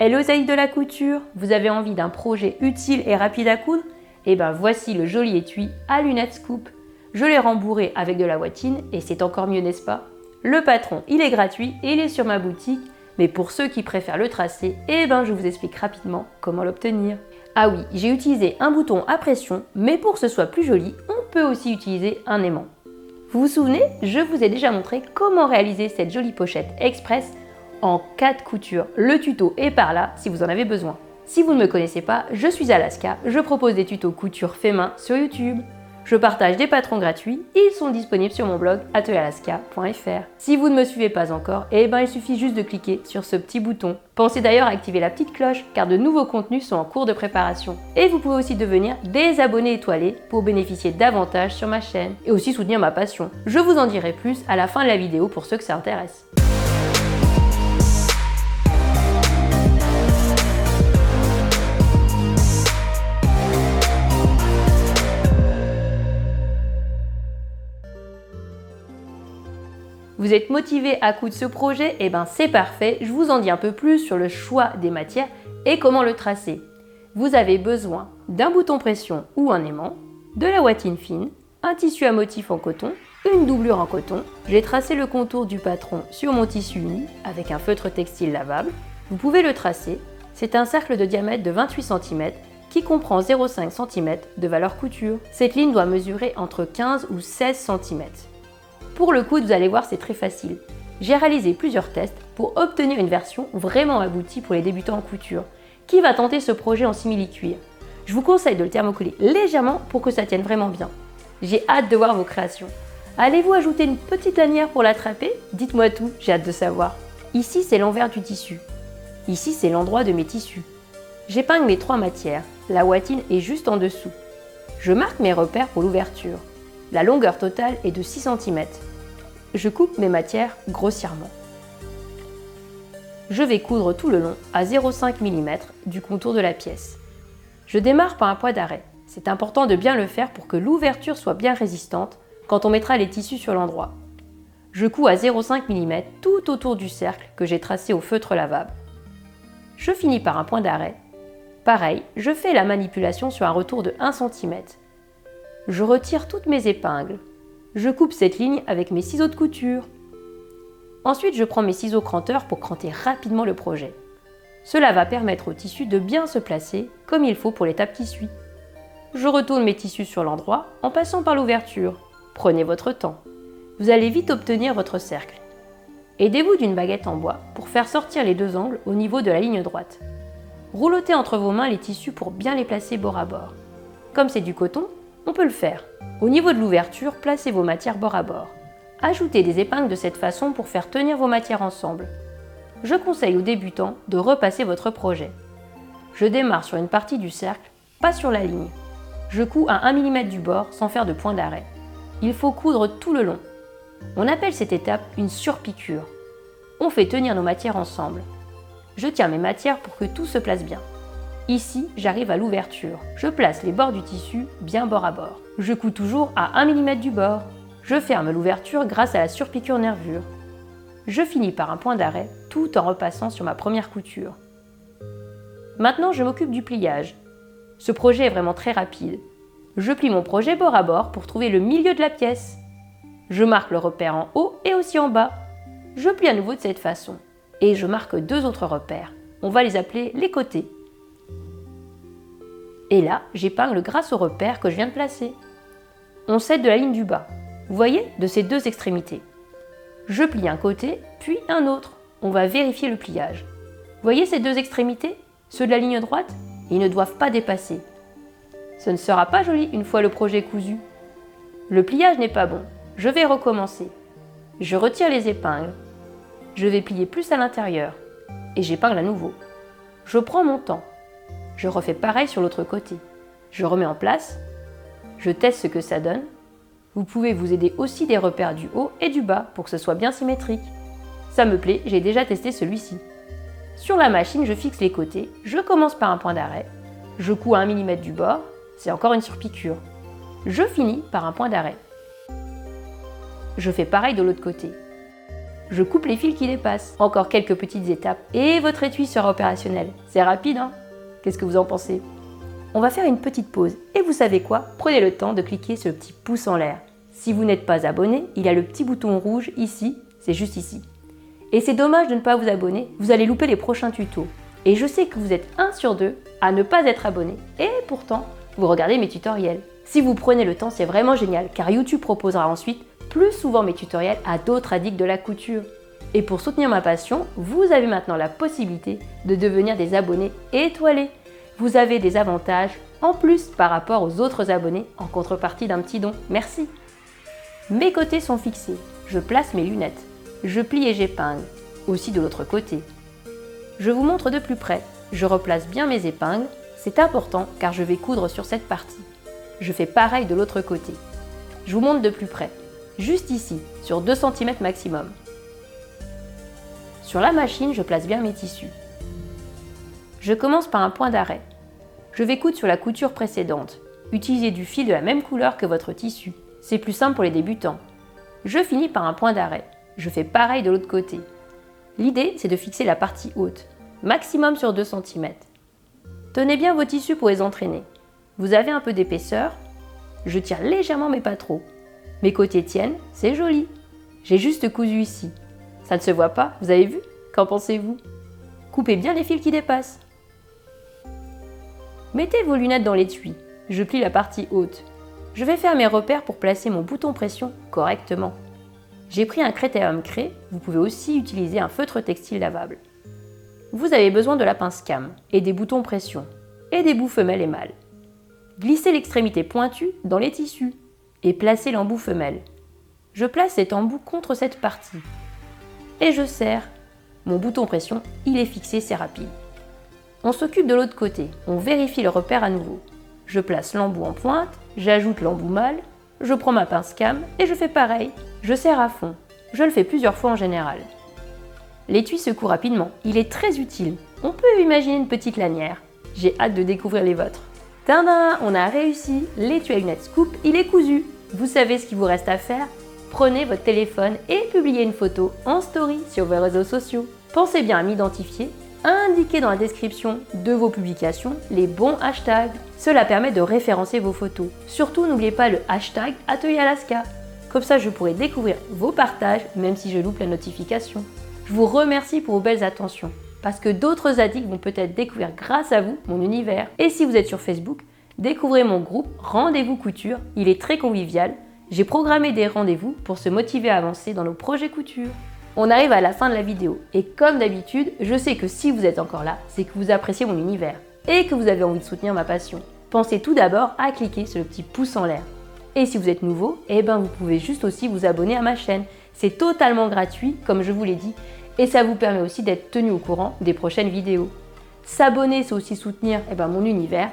Hello amis de la couture, vous avez envie d'un projet utile et rapide à coudre? Eh ben voici le joli étui à lunettes Scoop. Je l'ai rembourré avec de la watine et c'est encore mieux, n'est-ce pas? Le patron, il est gratuit et il est sur ma boutique, mais pour ceux qui préfèrent le tracé, eh ben je vous explique rapidement comment l'obtenir. Ah oui, j'ai utilisé un bouton à pression, mais pour que ce soit plus joli, on peut aussi utiliser un aimant. Vous vous souvenez, je vous ai déjà montré comment réaliser cette jolie pochette express en 4 coutures. Le tuto est par là si vous en avez besoin. Si vous ne me connaissez pas, je suis Alaska, je propose des tutos couture fait main sur YouTube. Je partage des patrons gratuits, ils sont disponibles sur mon blog atelieralaska.fr. Si vous ne me suivez pas encore, eh ben il suffit juste de cliquer sur ce petit bouton. Pensez d'ailleurs à activer la petite cloche car de nouveaux contenus sont en cours de préparation. Et vous pouvez aussi devenir des abonnés étoilés pour bénéficier d'avantages sur ma chaîne et aussi soutenir ma passion. Je vous en dirai plus à la fin de la vidéo pour ceux que ça intéresse. Vous êtes motivé à coudre ce projet? Eh ben c'est parfait, je vous en dis un peu plus sur le choix des matières et comment le tracer. Vous avez besoin d'un bouton pression ou un aimant, de la watine fine, un tissu à motif en coton, une doublure en coton. J'ai tracé le contour du patron sur mon tissu uni avec un feutre textile lavable. Vous pouvez le tracer, c'est un cercle de diamètre de 28 cm qui comprend 0,5 cm de valeur couture. Cette ligne doit mesurer entre 15 ou 16 cm. Pour le coudre, vous allez voir, c'est très facile. J'ai réalisé plusieurs tests pour obtenir une version vraiment aboutie pour les débutants en couture, qui va tenter ce projet en simili-cuir. Je vous conseille de le thermocoller légèrement pour que ça tienne vraiment bien. J'ai hâte de voir vos créations. Allez-vous ajouter une petite lanière pour l'attraper? Dites-moi tout, j'ai hâte de savoir. Ici, c'est l'envers du tissu. Ici, c'est l'endroit de mes tissus. J'épingle mes 3 matières. La watine est juste en dessous. Je marque mes repères pour l'ouverture. La longueur totale est de 6 cm. Je coupe mes matières grossièrement. Je vais coudre tout le long à 0,5 mm du contour de la pièce. Je démarre par un point d'arrêt. C'est important de bien le faire pour que l'ouverture soit bien résistante quand on mettra les tissus sur l'endroit. Je couds à 0,5 mm tout autour du cercle que j'ai tracé au feutre lavable. Je finis par un point d'arrêt. Pareil, je fais la manipulation sur un retour de 1 cm. Je retire toutes mes épingles. Je coupe cette ligne avec mes ciseaux de couture. Ensuite, je prends mes ciseaux cranteurs pour cranter rapidement le projet. Cela va permettre au tissu de bien se placer comme il faut pour l'étape qui suit. Je retourne mes tissus sur l'endroit en passant par l'ouverture. Prenez votre temps. Vous allez vite obtenir votre cercle. Aidez-vous d'une baguette en bois pour faire sortir les 2 angles au niveau de la ligne droite. Roulotez entre vos mains les tissus pour bien les placer bord à bord. Comme c'est du coton, on peut le faire. Au niveau de l'ouverture, placez vos matières bord à bord. Ajoutez des épingles de cette façon pour faire tenir vos matières ensemble. Je conseille aux débutants de repasser votre projet. Je démarre sur une partie du cercle, pas sur la ligne. Je couds à 1 mm du bord sans faire de point d'arrêt. Il faut coudre tout le long. On appelle cette étape une surpiqûre. On fait tenir nos matières ensemble. Je tiens mes matières pour que tout se place bien. Ici, j'arrive à l'ouverture. Je place les bords du tissu bien bord à bord. Je couds toujours à 1 mm du bord. Je ferme l'ouverture grâce à la surpiqûre nervure. Je finis par un point d'arrêt tout en repassant sur ma première couture. Maintenant, je m'occupe du pliage. Ce projet est vraiment très rapide. Je plie mon projet bord à bord pour trouver le milieu de la pièce. Je marque le repère en haut et aussi en bas. Je plie à nouveau de cette façon. Et je marque 2 autres repères. On va les appeler les côtés. Et là, j'épingle grâce au repère que je viens de placer. On s'aide de la ligne du bas. Vous voyez, de ces 2 extrémités. Je plie un côté, puis un autre. On va vérifier le pliage. Vous voyez ces 2 extrémités? Ceux de la ligne droite? Ils ne doivent pas dépasser. Ce ne sera pas joli une fois le projet cousu. Le pliage n'est pas bon. Je vais recommencer. Je retire les épingles. Je vais plier plus à l'intérieur. Et j'épingle à nouveau. Je prends mon temps. Je refais pareil sur l'autre côté. Je remets en place. Je teste ce que ça donne. Vous pouvez vous aider aussi des repères du haut et du bas pour que ce soit bien symétrique. Ça me plaît, j'ai déjà testé celui-ci. Sur la machine, je fixe les côtés. Je commence par un point d'arrêt. Je couds à 1 mm du bord. C'est encore une surpiqûre. Je finis par un point d'arrêt. Je fais pareil de l'autre côté. Je coupe les fils qui dépassent. Encore quelques petites étapes et votre étui sera opérationnel. C'est rapide, hein? Qu'est-ce que vous en pensez? On va faire une petite pause. Et vous savez quoi? Prenez le temps de cliquer sur le petit pouce en l'air. Si vous n'êtes pas abonné, il y a le petit bouton rouge ici, c'est juste ici. Et c'est dommage de ne pas vous abonner, vous allez louper les prochains tutos. Et je sais que vous êtes 1 sur 2 à ne pas être abonné. Et pourtant, vous regardez mes tutoriels. Si vous prenez le temps, c'est vraiment génial, car YouTube proposera ensuite plus souvent mes tutoriels à d'autres addicts de la couture. Et pour soutenir ma passion, vous avez maintenant la possibilité de devenir des abonnés étoilés. Vous avez des avantages en plus par rapport aux autres abonnés en contrepartie d'un petit don. Merci. Mes côtés sont fixés. Je place mes lunettes. Je plie et j'épingle. Aussi de l'autre côté. Je vous montre de plus près. Je replace bien mes épingles. C'est important car je vais coudre sur cette partie. Je fais pareil de l'autre côté. Je vous montre de plus près. Juste ici, sur 2 cm maximum. Sur la machine, je place bien mes tissus. Je commence par un point d'arrêt. Je vais coudre sur la couture précédente. Utilisez du fil de la même couleur que votre tissu. C'est plus simple pour les débutants. Je finis par un point d'arrêt. Je fais pareil de l'autre côté. L'idée, c'est de fixer la partie haute, maximum sur 2 cm. Tenez bien vos tissus pour les entraîner. Vous avez un peu d'épaisseur. Je tire légèrement mais pas trop. Mes côtés tiennent, c'est joli. J'ai juste cousu ici. Ça ne se voit pas, vous avez vu? Qu'en pensez-vous? Coupez bien les fils qui dépassent. Mettez vos lunettes dans l'étui. Je plie la partie haute. Je vais faire mes repères pour placer mon bouton pression correctement. J'ai pris un Critérium Cray, vous pouvez aussi utiliser un feutre textile lavable. Vous avez besoin de la pince cam et des boutons pression et des bouts femelles et mâles. Glissez l'extrémité pointue dans les tissus et placez l'embout femelle. Je place cet embout contre cette partie et je serre. Mon bouton pression, il est fixé, c'est rapide. On s'occupe de l'autre côté, on vérifie le repère à nouveau. Je place l'embout en pointe, j'ajoute l'embout mâle, je prends ma pince cam et je fais pareil. Je serre à fond. Je le fais plusieurs fois en général. L'étui secoue rapidement, il est très utile. On peut imaginer une petite lanière. J'ai hâte de découvrir les vôtres. Tadam, on a réussi. L'étui à lunettes Scoop, il est cousu. Vous savez ce qu'il vous reste à faire? Prenez votre téléphone et publiez une photo en story sur vos réseaux sociaux. Pensez bien à m'identifier. Indiquez dans la description de vos publications les bons hashtags. Cela permet de référencer vos photos. Surtout, n'oubliez pas le hashtag Atelier Alaska. Comme ça, je pourrai découvrir vos partages, même si je loupe la notification. Je vous remercie pour vos belles attentions, parce que d'autres addicts vont peut-être découvrir grâce à vous mon univers. Et si vous êtes sur Facebook, découvrez mon groupe Rendez-vous Couture. Il est très convivial. J'ai programmé des rendez-vous pour se motiver à avancer dans nos projets couture. On arrive à la fin de la vidéo et comme d'habitude, je sais que si vous êtes encore là, c'est que vous appréciez mon univers et que vous avez envie de soutenir ma passion. Pensez tout d'abord à cliquer sur le petit pouce en l'air. Et si vous êtes nouveau, vous pouvez juste aussi vous abonner à ma chaîne. C'est totalement gratuit, comme je vous l'ai dit, et ça vous permet aussi d'être tenu au courant des prochaines vidéos. S'abonner, c'est aussi soutenir mon univers.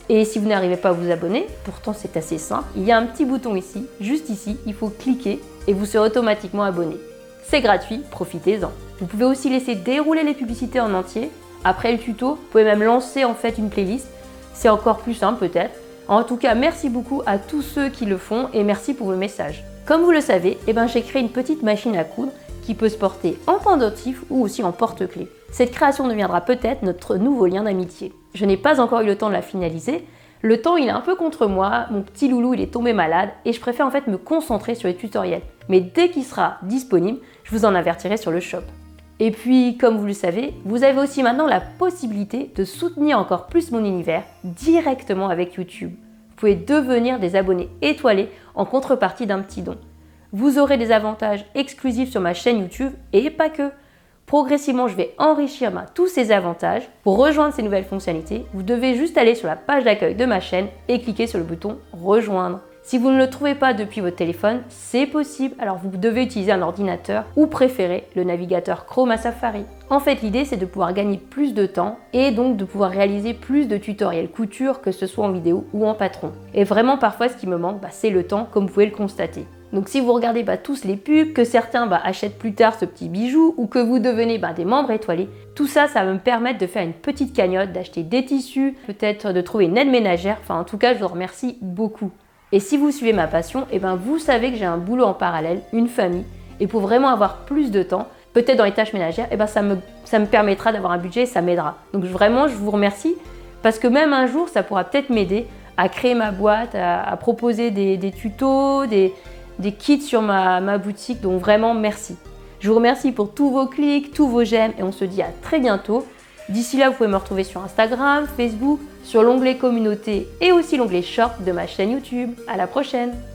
Et si vous n'arrivez pas à vous abonner, pourtant c'est assez simple, il y a un petit bouton ici, juste ici, il faut cliquer et vous serez automatiquement abonné. C'est gratuit, profitez-en. Vous pouvez aussi laisser dérouler les publicités en entier. Après le tuto, vous pouvez même lancer en fait une playlist. C'est encore plus simple peut-être. En tout cas, merci beaucoup à tous ceux qui le font et merci pour vos messages. Comme vous le savez, j'ai créé une petite machine à coudre qui peut se porter en pendentif ou aussi en porte-clés. Cette création deviendra peut-être notre nouveau lien d'amitié. Je n'ai pas encore eu le temps de la finaliser. Le temps, il est un peu contre moi. Mon petit loulou, il est tombé malade et je préfère en fait me concentrer sur les tutoriels. Mais dès qu'il sera disponible, je vous en avertirai sur le shop. Et puis, comme vous le savez, vous avez aussi maintenant la possibilité de soutenir encore plus mon univers directement avec YouTube. Vous pouvez devenir des abonnés étoilés en contrepartie d'un petit don. Vous aurez des avantages exclusifs sur ma chaîne YouTube et pas que. Progressivement, je vais enrichir tous ces avantages. Pour rejoindre ces nouvelles fonctionnalités, vous devez juste aller sur la page d'accueil de ma chaîne et cliquer sur le bouton « Rejoindre ». Si vous ne le trouvez pas depuis votre téléphone, c'est possible, alors vous devez utiliser un ordinateur ou préférer le navigateur Chrome à Safari. En fait, l'idée c'est de pouvoir gagner plus de temps et donc de pouvoir réaliser plus de tutoriels couture, que ce soit en vidéo ou en patron. Et vraiment parfois ce qui me manque, c'est le temps, comme vous pouvez le constater. Donc si vous regardez tous les pubs, que certains achètent plus tard ce petit bijou ou que vous devenez des membres étoilés, tout ça, ça va me permettre de faire une petite cagnotte, d'acheter des tissus, peut-être de trouver une aide ménagère. Enfin, en tout cas, je vous remercie beaucoup. Et si vous suivez ma passion, vous savez que j'ai un boulot en parallèle, une famille, Et pour vraiment avoir plus de temps, peut-être dans les tâches ménagères, ça me permettra d'avoir un budget et ça m'aidera. Donc vraiment, je vous remercie parce que même un jour, ça pourra peut-être m'aider à créer ma boîte, à proposer des tutos, des kits sur ma boutique. Donc vraiment, merci. Je vous remercie pour tous vos clics, tous vos j'aime et on se dit à très bientôt. D'ici là, vous pouvez me retrouver sur Instagram, Facebook, sur l'onglet communauté et aussi l'onglet short de ma chaîne YouTube. À la prochaine!